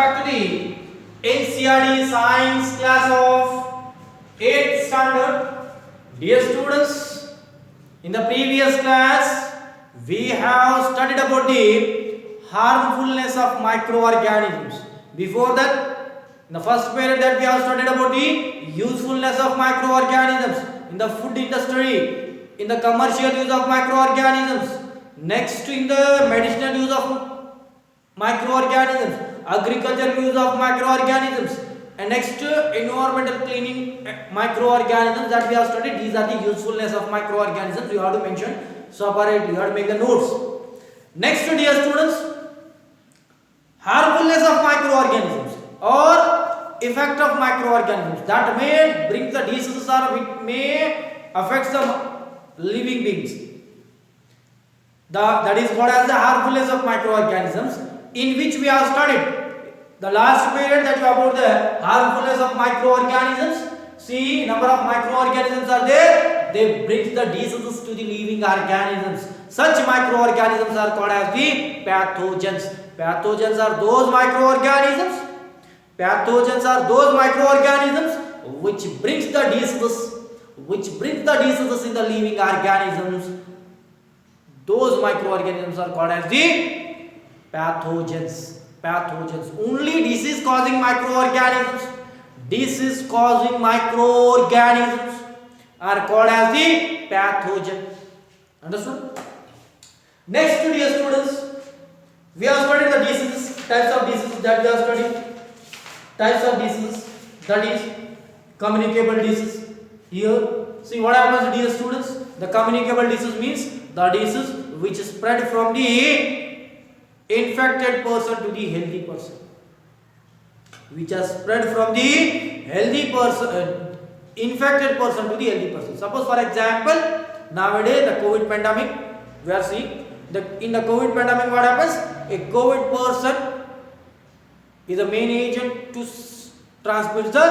back to the NCERT Science class of 8th standard. Dear students, in the previous class we have studied about the harmfulness of microorganisms. Before that, in the first period that we have studied about the usefulness of microorganisms in the food industry, in the commercial use of microorganisms, next in the medicinal use of microorganisms, agricultural use of microorganisms, and next environmental cleaning microorganisms that we have studied. These are the usefulness of microorganisms. You have to mention separate, you have to make the notes. Next, dear students, harmfulness of microorganisms or effect of microorganisms that may bring the diseases or it may affect the living beings. That is what as the harmfulness of microorganisms, in which we have studied the last period that about the harmfulness of microorganisms. See, number of microorganisms are there. They bring the diseases to the living organisms. Such microorganisms are called as the pathogens. Pathogens are those microorganisms. Pathogens are those microorganisms which brings the diseases in the living organisms. Those microorganisms are called as the pathogens. Only disease causing microorganisms are called as the pathogen. Understood? Next, dear students, we have studied the diseases, types of diseases that we have studied. Types of diseases, that is communicable disease. Here, see what happens, dear students. The communicable disease means the disease which spread from the infected person to the healthy person. Which has spread from the healthy person, infected person to the healthy person. Suppose, for example, nowadays the COVID pandemic, we are seeing in the COVID pandemic, what happens? A COVID person is a main agent to transmit the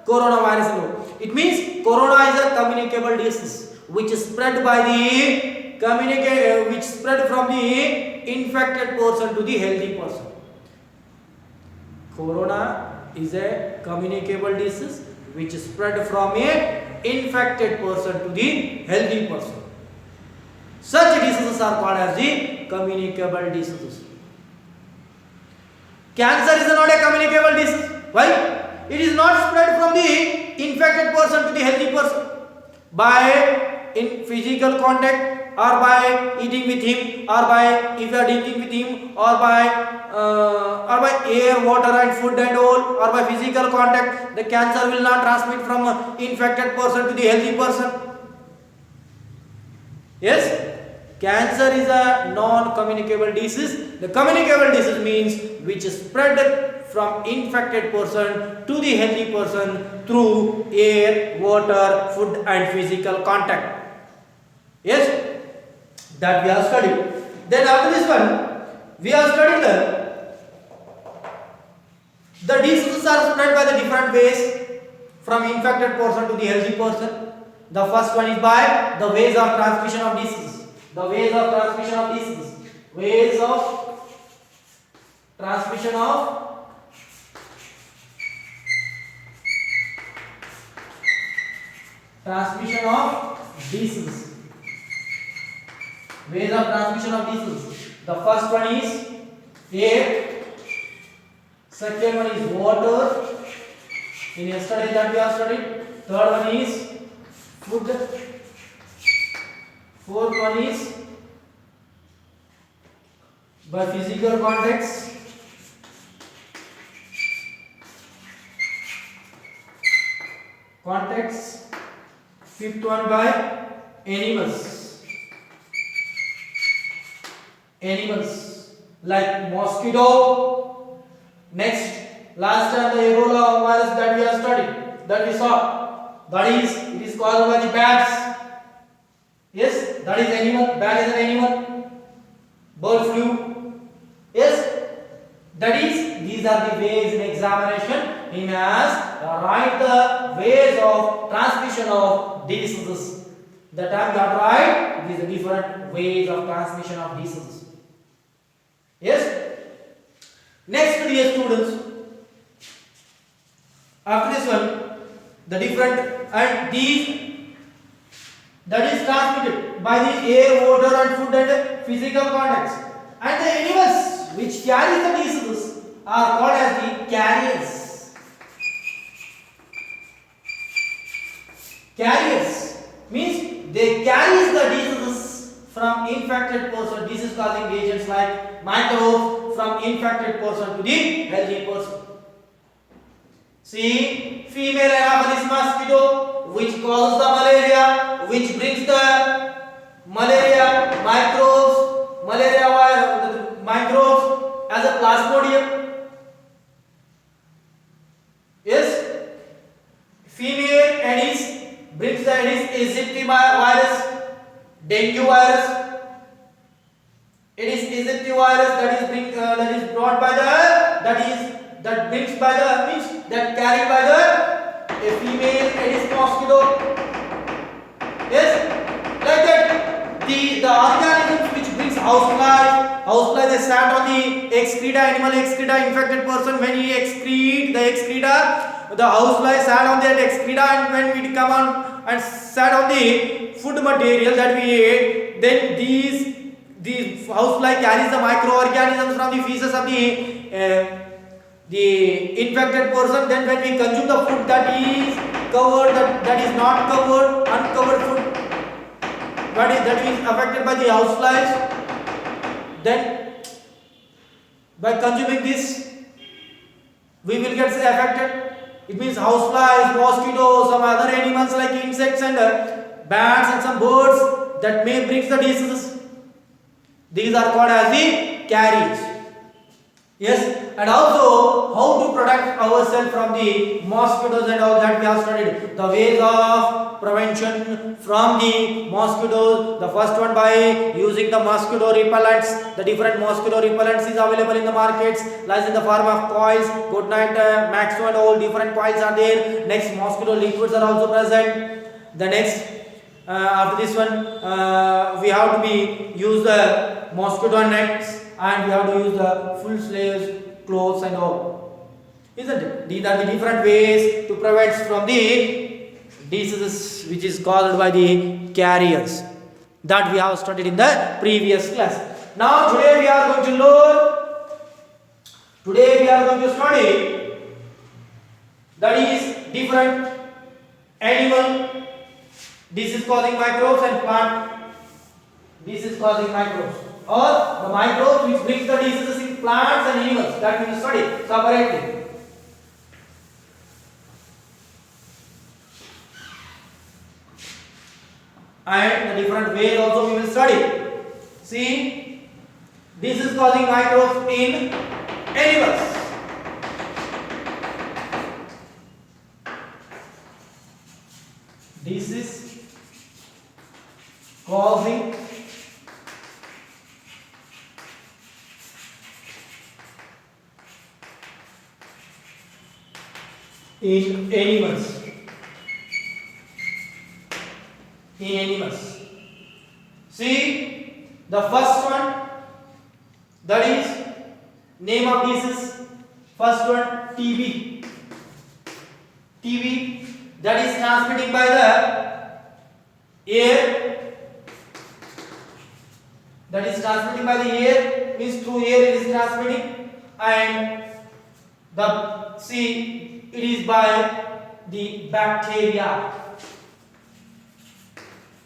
coronavirus. It means corona is a communicable disease which is spread by the which spread from the infected person to the healthy person. Corona is a communicable disease which is spread from a infected person to the healthy person. Such diseases are called as the communicable diseases. Cancer is not a communicable disease. Why? It is not spread from the infected person to the healthy person by in physical contact, or by eating with him, or by if you are drinking with him, or by air, water and food and all, or by physical contact. The cancer will not transmit from infected person to the healthy person. Yes? Cancer is a non-communicable disease. The communicable disease means which is spread from infected person to the healthy person through air, water, food and physical contact. Yes? That we have studied. Then after this one, we have studied the diseases are spread by the different ways from infected person to the healthy person. The first one is by the ways of transmission of diseases. The ways of transmission of diseases. Ways of transmission of diseases. Ways of transmission of diseases. The first one is air. Second one is water. In yesterday that we have studied. Third one is food. Fourth one is by physical contacts. Fifth one by animals. Like mosquito. Next, last time the Ebola virus that we have studied, that we saw, that is, it is caused by the bats. Yes, that is animal. Bat is an animal. Bird flu. Yes, that is, these are the ways in examination. He has write the ways of transmission of diseases. The time you have to write these different ways of transmission of diseases. Yes. Next, dear students, the different, and these that is transmitted by the air, water and food and physical contacts. And the animals which carry the diseases are called as the carriers. Carriers means they carry the diseases from infected person, disease causing agents like microbes from infected person to the healthy person. See, female Anopheles mosquito which causes the malaria, which brings the malaria microbes as a plasmodium. Yes, female Aedes brings the Aedes aegypti virus, dengue virus. Aedes aegypti virus that is brought by the that carried by the a female Aedes mosquito. Yes, like that. The organisms which brings houseflies they sat on the excreta, animal excreta, infected person when he excrete the excreta, the housefly sat on that excreta, and when we come on and sat on the food material that we ate, then these housefly carries the microorganisms from the feces of the infected person. Then when we consume the food that is covered, that is not covered, uncovered food that is affected by the houseflies, then by consuming this we will get affected. It means houseflies, mosquitoes, some other animals like insects and bats and some birds that may bring the diseases. These are called as the carriers. Yes, and also how to protect ourselves from the mosquitoes and all that we have studied. The ways of prevention from the mosquitoes. The first one by using the mosquito repellents. The different mosquito repellents is available in the markets, like in the form of coils. Good night, Maxo and all different coils are there. Next, mosquito liquids are also present. The next, after this one, we have to use the mosquito nets, and we have to use the full sleeves clothes and all, isn't it? These are the different ways to prevent from the diseases which is caused by the carriers that we have studied in the previous class. Now today we are going to study that is different animal disease causing microbes and plant disease causing microbes, or the microbes which brings the diseases in plants and animals, that we will study separately. And the different ways also we will study. See, disease causing microbes in animals. Disease causing in animals. See, the first one, that is name of disease. First one, TB. TB, that is transmitting by the air. That is transmitting by the air, means through air it is transmitting, and it is by the bacteria.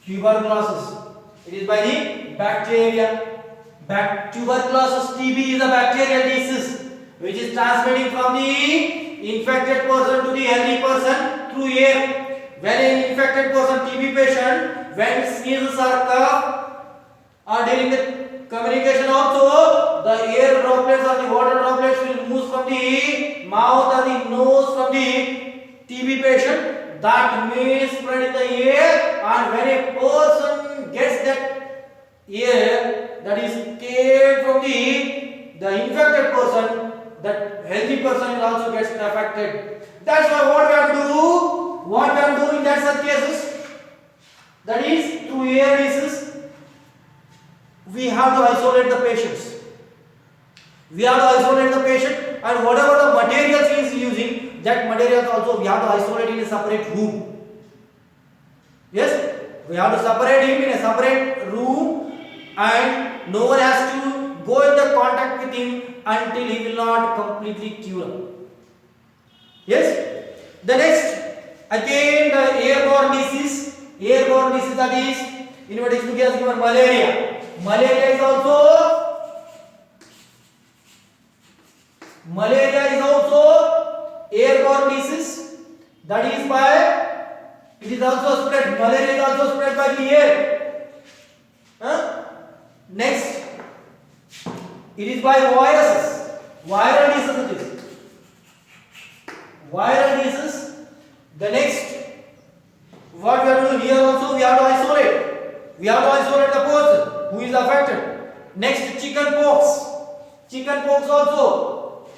Tuberculosis, it is by the bacteria. Tuberculosis, TB, is a bacterial disease which is transmitting from the infected person to the healthy person through air. When an infected person, TB patient, when sneezes or cough, or during the communication also, the air droplets or the water droplets will move from the mouth or the nose from the TB patient. That may spread in the air, and when a person gets that air that is came from the infected person, that healthy person will also get affected. That's why what we have to do in that such cases, that is through air disease, we have to isolate the patients. And whatever the materials he is using, that malaria also we have to isolate in a separate room. Yes, we have to separate him in a separate room, and no one has to go in the contact with him until he will not completely cure. Yes, the next again the airborne disease. Airborne disease, that is in what is given malaria. Malaria is also airborne disease, that is by it is also spread. Malaria is also spread by the air. Next, it is by viruses. Viral disease it is. Viral disease. The next, what we have to do here also, we have to isolate. We have to isolate the person who is affected. Next, chicken pox. Chicken pox also.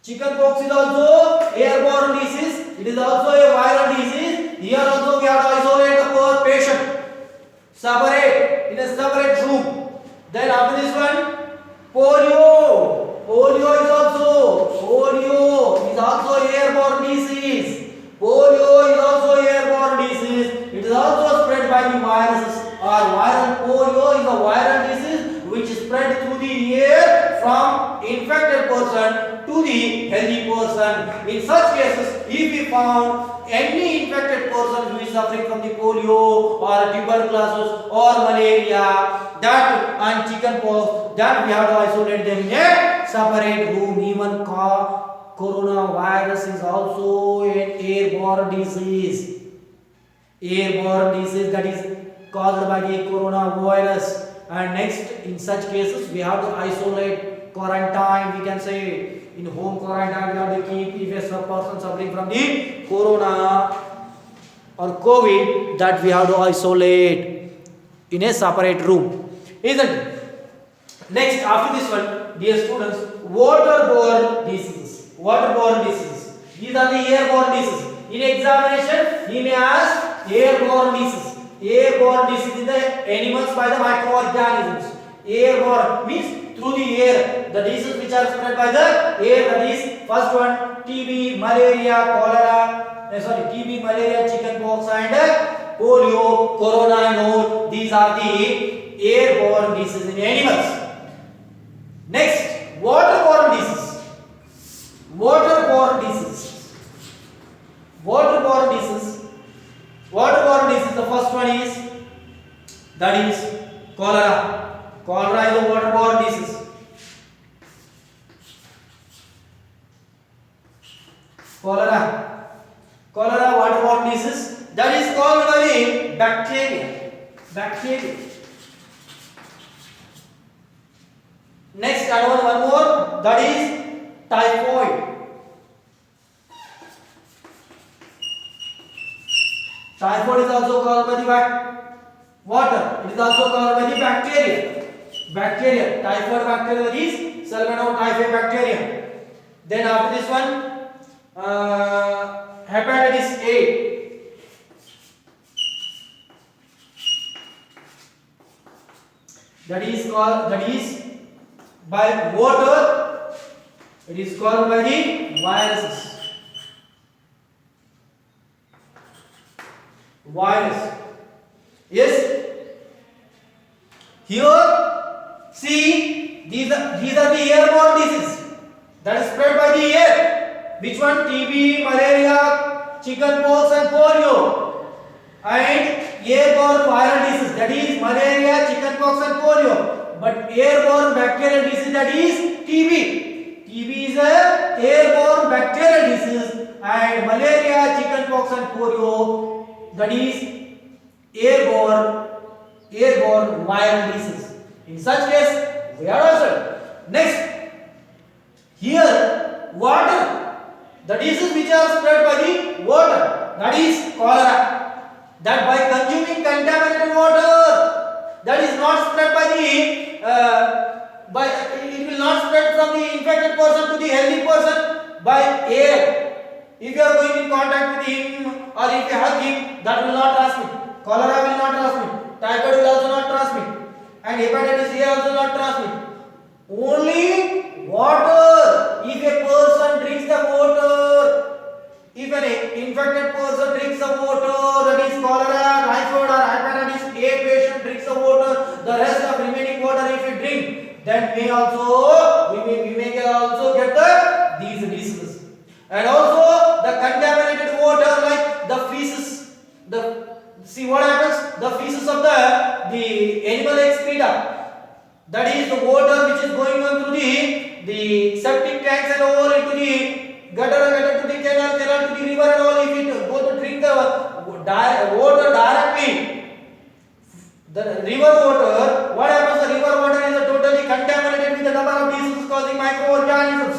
Chicken pox is also airborne disease. It is also a viral disease. Here also we have to isolate the poor patient. Separate in a separate room. Then after this one, polio. Polio is also airborne disease. Polio is also airborne disease. It is also spread by the viruses or viral. Polio is a viral disease which is spread through the air from infected person to the healthy person. In such cases, if we found any infected person who is suffering from the polio or tuberculosis or malaria, that and chicken pox, that we have to isolate them in a separate room. Even coronavirus is also an airborne disease. Airborne disease, that is caused by the coronavirus. And next, in such cases, we have to isolate, quarantine. We can say in home quarantine we have to keep if a person suffering from the corona or COVID, that we have to isolate in a separate room, isn't it? Next, after this one, dear students, waterborne diseases. Waterborne diseases. These are the airborne diseases. In examination, he may ask airborne disease. Airborne disease is the animals by the microorganisms. Airborne means through the air. The diseases which are spread by the air, that is first one TB, malaria, cholera, TB, malaria, chickenpox and polio, corona and all. These are the airborne diseases in animals. Next, waterborne disease. Waterborne disease. Waterborne disease. Waterborne disease, the first one is, that is cholera. Cholera is a waterborne disease. Cholera. Cholera, waterborne disease, that is caused by the bacteria. Bacteria. Next, one more, that is typhoid. Typhoid is also caused by the water. It is also caused by the bacteria. Bacteria. Typhoid bacteria, that is Salmonella typhi bacteria. Then after this one, hepatitis A. That is by water. It is caused by the viruses. Virus. Yes. Here, see, these are the airborne diseases that is spread by the air. Which one? TB, malaria, chickenpox and polio. And airborne viral disease, that is malaria, chickenpox and polio. But airborne bacterial disease, that is TB. TB is a airborne bacterial disease, and malaria, chickenpox and polio, that is airborne viral disease. In such case, we are answered. Next, here water, the diseases which are spread by the water, that is cholera. That by consuming contaminated water, that is not spread by the it will not spread from the infected person to the healthy person by air. If you are going in contact with him or if you hug him, that will not transmit. Cholera will not transmit. Typhoid will also not transmit. And hepatitis A also not transmit. Only water. If a person drinks the water, if an infected person drinks the water, that is cholera, typhoid or hepatitis A patient drinks the water, the rest of remaining water if we drink, then we may also get these diseases. And also the contaminated water like the feces, see what happens? The feces of the animal excreta. That is the water which is going on through the septic tanks and over into the gutter to the canal to the river and all. If you go to drink the water directly, the river water, what happens? The river water is totally contaminated with a number of diseases causing microorganisms.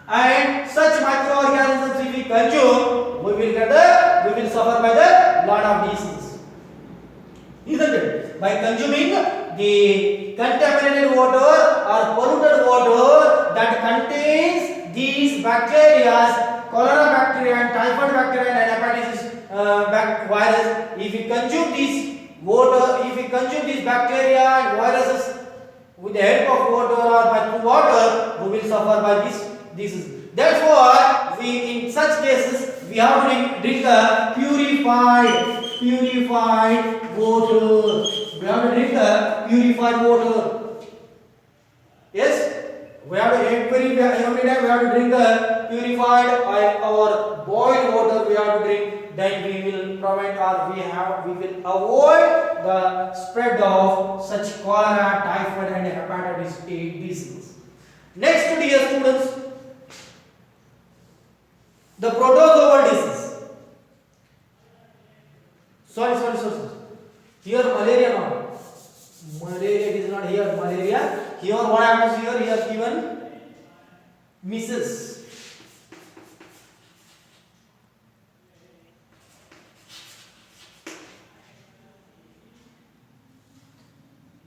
And such microorganisms if we consume, we will suffer by the lot of diseases. Isn't it? By consuming the contaminated water or polluted water that contains these bacteria, cholera bacteria and typhoid bacteria and hepatitis virus, if we consume these water, if we consume these bacteria and viruses with the help of water or by water, we will suffer by these diseases. Therefore, in such cases we have to drink the purified water. We have to drink the purified water. Yes, we have to every time we have to drink the purified or boiled water. We have to drink. Then we will prevent or we will avoid the spread of such cholera, typhoid, and hepatitis A diseases. Next, dear students, the protozoal disease. Sorry. Here malaria not. Malaria is not here. Malaria. Here what happens here? Here given measles.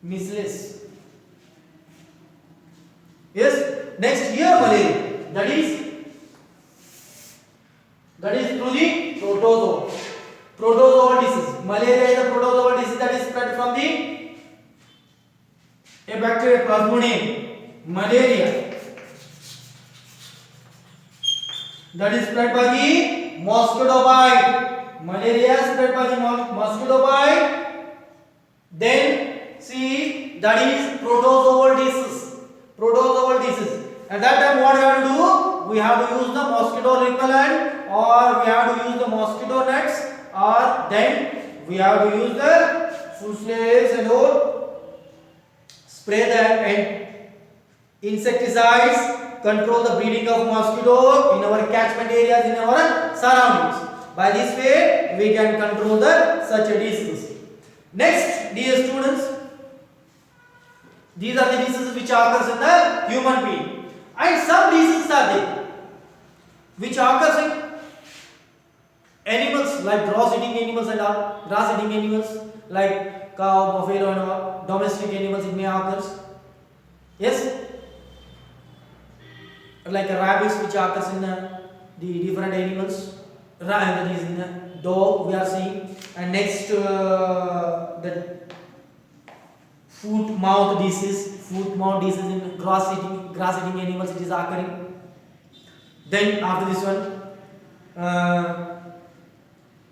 Measles. Yes. Next here malaria. That is through the protozoa. Protozoal disease. Malaria is a protozoal disease that is spread from a bacteria Plasmodium. Malaria that is spread by the mosquito bite. Malaria is spread by the mosquito bite. Then see that is protozoal disease. Protozoal disease. At that time what we have to do? We have to use the mosquito repellent or we have to use the mosquito nets or then we have to use the food slaves and all. Spray them and insecticides, control the breeding of mosquito in our catchment areas, in our surroundings. By this way we can control such a disease. Next, dear students, these are the diseases which occurs in the human being, and some diseases are there which occurs in animals like grass-eating animals and all, grass-eating animals like cow, buffalo and all, domestic animals it may occur. Yes, like rabbits which occurs in the different animals. That is in the dog we are seeing, and next the foot mouth disease in grass-eating animals it is occurring. Then after this one,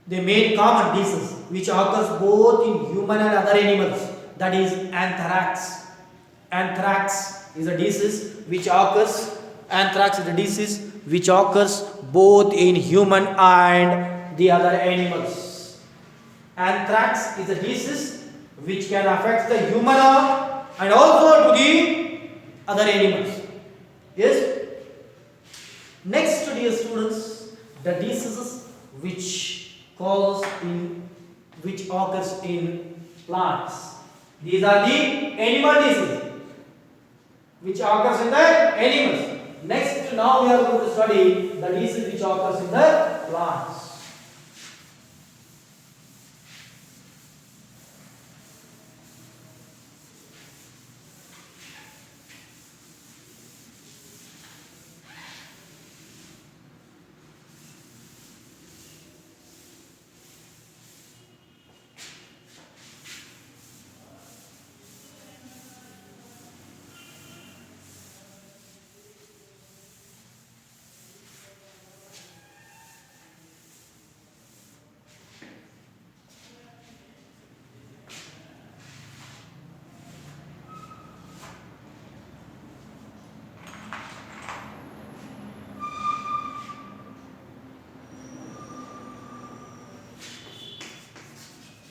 the main common disease which occurs both in human and other animals, that is anthrax. Anthrax is a disease which occurs. Anthrax is a disease which occurs both in human and the other animals. Anthrax is a disease which can affect the human and also to the other animals. Yes. Next, dear students, the diseases which occurs in plants. These are the animal diseases which occurs in the animals. Next, now we are going to study the disease which occurs in the plants.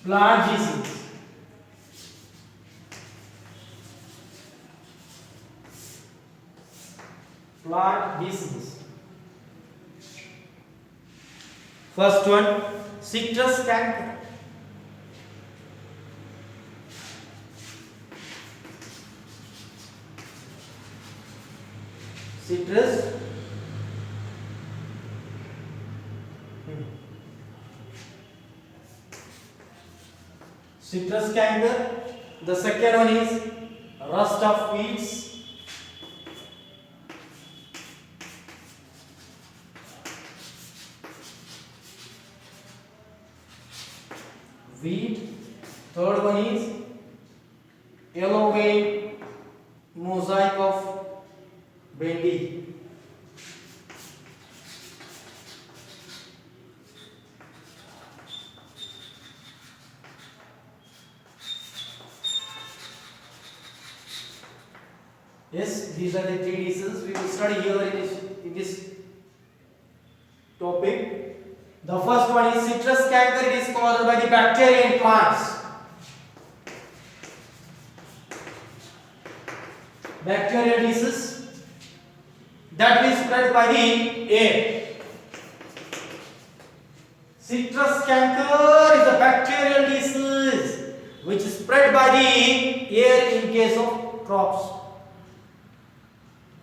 Plant disease. Plant disease. First one, citrus canker. Citrus citrus canker. The second one is rust of weeds. Wheat. Third one is yellow vein mosaic of Bendy. Yes, these are the three diseases we will study here in this topic. The first one is citrus canker. It is caused by the bacteria in plants. Bacterial disease that is spread by the air. Citrus canker is a bacterial disease which is spread by the air in case of crops.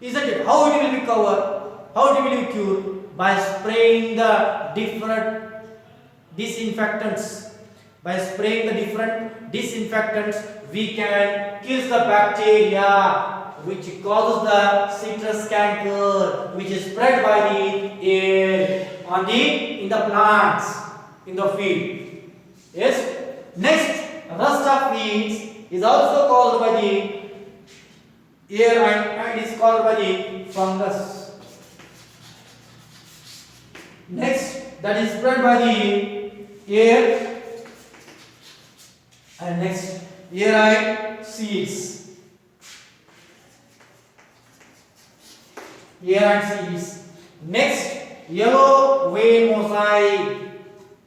Isn't it? How it will be covered? How it will be cured? By spraying the different disinfectants. By spraying the different disinfectants, we can kill the bacteria which causes the citrus canker, which is spread by the air in the plants in the field. Yes. Next, rust of weeds is also caused by the air and is caused by the fungus. Next, that is spread by the air. And next, air and seeds. Air and seeds. Next, yellow vein mosaic.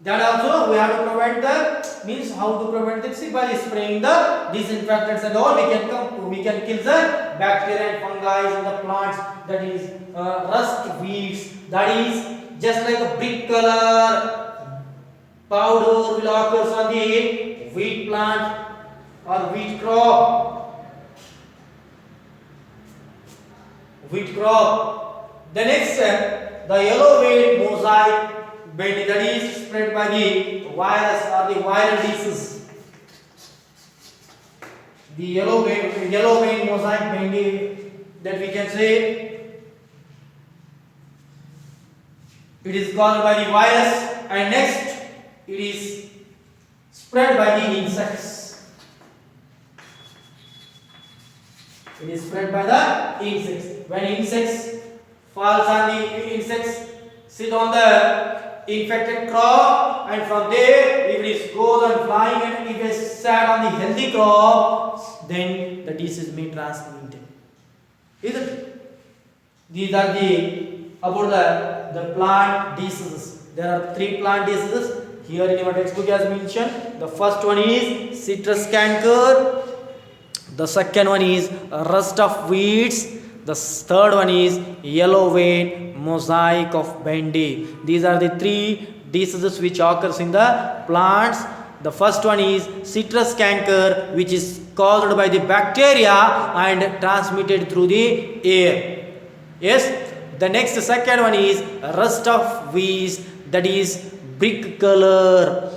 That also we have to prevent the means how to prevent it. See, by spraying the disinfectants and all, we can kill the bacteria and fungi in the plants. That is rust weeds. That is just like a brick color powder will occur on the wheat plant or wheat crop. Wheat crop. The next step, the yellow vein mosaic bendy, that is spread by the virus or the viral disease. The yellow vein mosaic bendy, that we can say it is caused by the virus, and next it is spread by the insects. It is spread by the insects. When insects falls on the insects sit on the infected crop, and from there if it goes on flying and if it sat on the healthy crop, then the disease may transmit. Isn't it? These are about the plant diseases. There are 3 plant diseases here in your textbook as mentioned. The first one is citrus canker. The second one is rust of weeds. The third one is yellow vein mosaic of Bendy. These are the 3 diseases which occurs in the plants. The first one is citrus canker, which is caused by the bacteria and transmitted through the air. Yes. The next second one is rust of weeds, that is brick color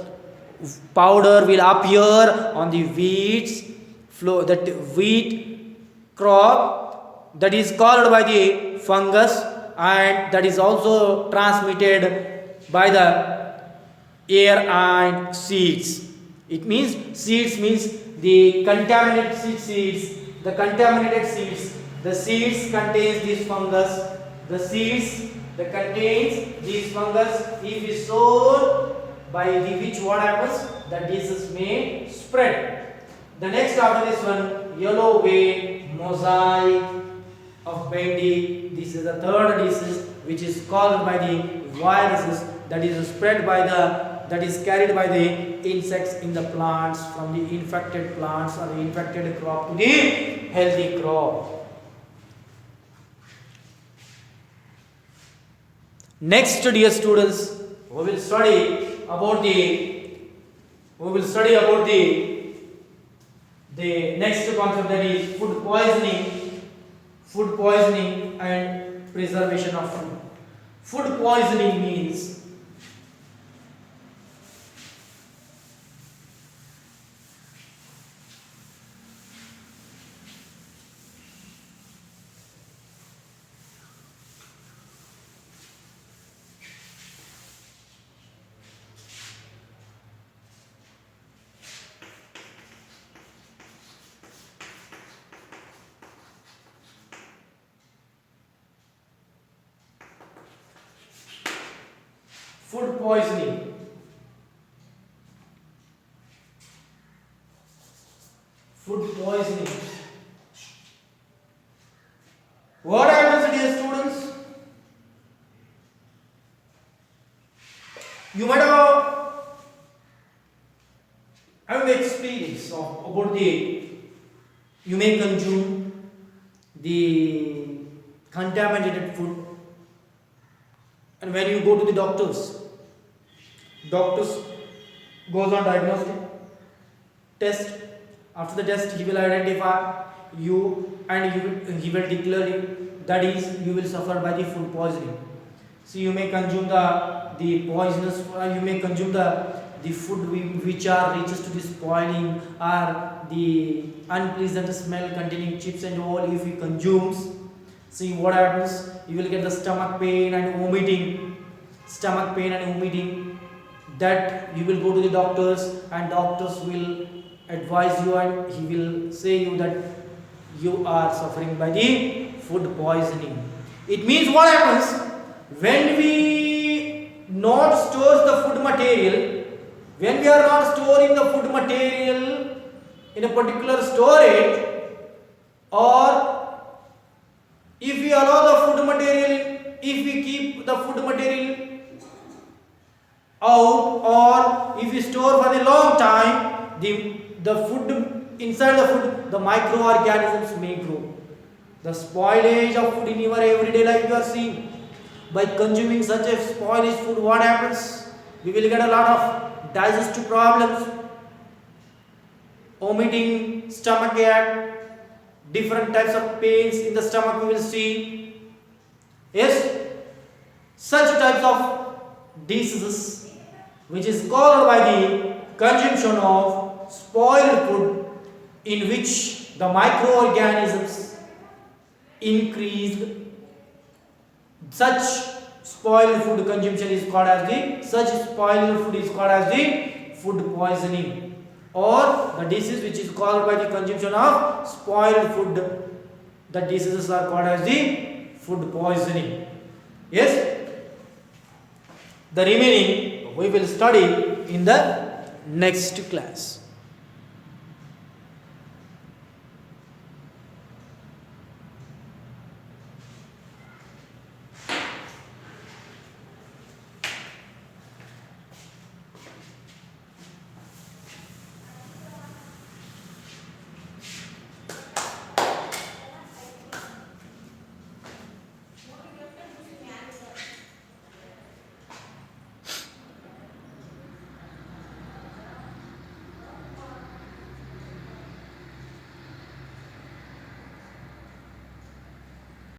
powder will appear on the weeds flow, that wheat crop, that is caused by the fungus and that is also transmitted by the air and seeds. It means seeds means the contaminated seeds. The contaminated seeds. The seeds contains this fungus. The seeds that contains these fungus, if is sown by the which what happens, that disease may spread. The next after this one, yellow vein mosaic of Bendy. This is the third disease which is caused by the viruses, that is spread by the that is carried by the insects in the plants from the infected plants or the infected crop to the healthy crop. Next, dear students, we will study about the next concept, that is food poisoning and preservation of food. Food poisoning means food poisoning. Food poisoning. What happens, dear students? You might have experience of about you may consume the contaminated food, and when you go to the doctors goes on diagnostic test. After the test, he will identify you and he will declare you, that is, you will suffer by the food poisoning. So you may consume the poisonous, you may consume the food which are reaches to the spoiling, or the unpleasant smell containing chips and all. If you consumes, see what happens, you will get the stomach pain and vomiting, that you will go to the doctors, and doctors will advise you and he will say you that you are suffering by the food poisoning. It means what happens when we not store the food material, when we are not storing the food material in a particular storage, or if we allow the food material, if we keep the food material out, or if we store for a long time, the food inside the food, the microorganisms may grow. The spoilage of food in your everyday life you are seeing. By consuming such a spoilage food, what happens? We will get a lot of digestive problems, vomiting, stomach ache, different types of pains in the stomach we will see. Yes, such types of diseases, which is caused by the consumption of spoiled food, in which the microorganisms increased. Such spoiled food consumption is called as the food poisoning, or the disease which is caused by the consumption of spoiled food. The diseases are called as the food poisoning. Yes, the remaining we will study in the next class.